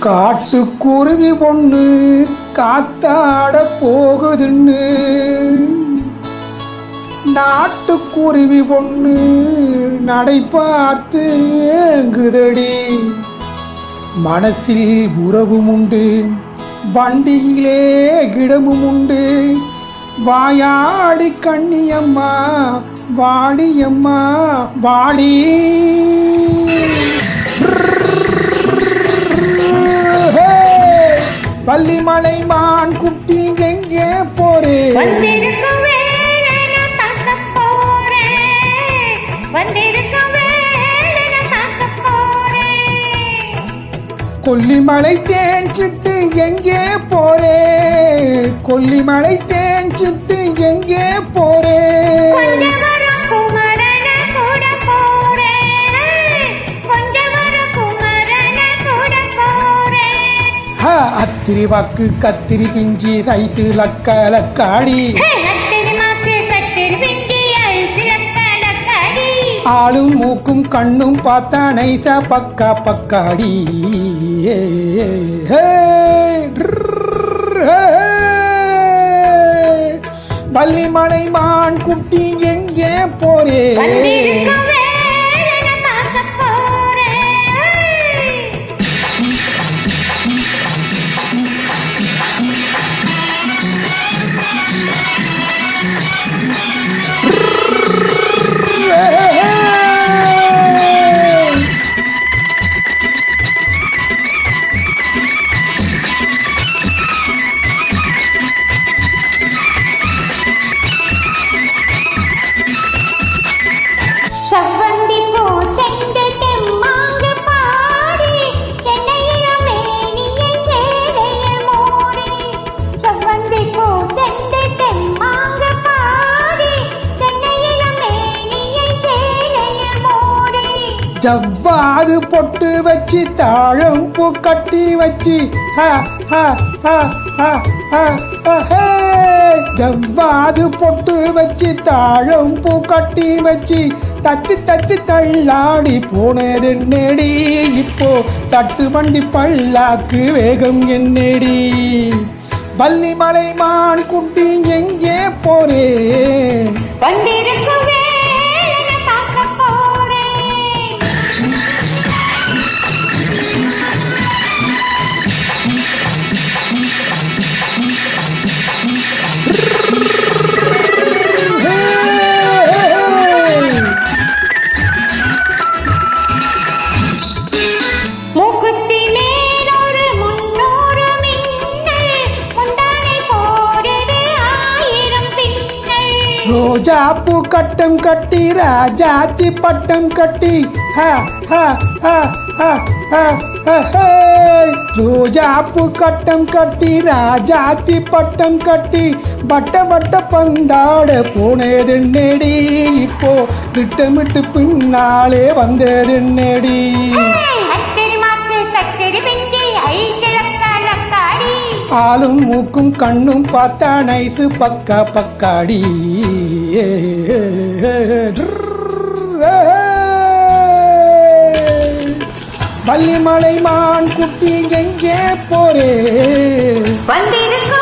காட்டுக்குருவி ஒண்ணு காத்தாட போகுதுன்னு நாட்டுக்குருவி ஒண்ணு நடை பார்த்து ஏங்குதடி. மனசில் உறவும் உண்டு, வண்டியிலே இடமும் உண்டு. வாயாடி கண்ணியம்மா வாடியம்மா வாடி. பள்ளிமலை மான் குட்டி எங்கே போறே? கொல்லிமலை தேஞ்சிட்டு எங்கே போறே? கொல்லிமலை தேஞ்சிட்டு எங்கே போறே? அத்திரி வாக்கு கத்திரி பிஞ்சி சைசு லக்காடி. ஆளும் மூக்கும் கண்ணும் பார்த்தா நைசா பக்கா பக்காடி. பள்ளிமலை மான் குட்டி எங்கே போறே? ஜவ்வாது பொட்டு வச்சு தாழம் பூ கட்டி வச்சு ஜவ்வாது பொட்டு வச்சு தாழம் பூ கட்டி வச்சு தத்தி தத்தி தள்ளாடி போனது என்னடி. இப்போ தட்டு வண்டி பல்லாக்கு வேகம் என்னடி. பள்ளிமலை மான் குட்டி எங்கே போறே? ரோஜாப்பூ கட்டம் கட்டி ராஜாத்தி பட்டம் கட்டி ரோஜாப்பூ கட்டம் கட்டி ராஜாத்தி பட்டம் கட்டி பட்ட பட்ட பந்தாட போனது நெடி. இப்போ திட்டமிட்டு பின்னாலே வந்தது நெடி. ஆளும் மூக்கும் கண்ணும் பார்த்தா நைசு பக்கா பக்காடி. பள்ளிமலை மான் குட்டி எங்கே போறே? வந்திருக்கு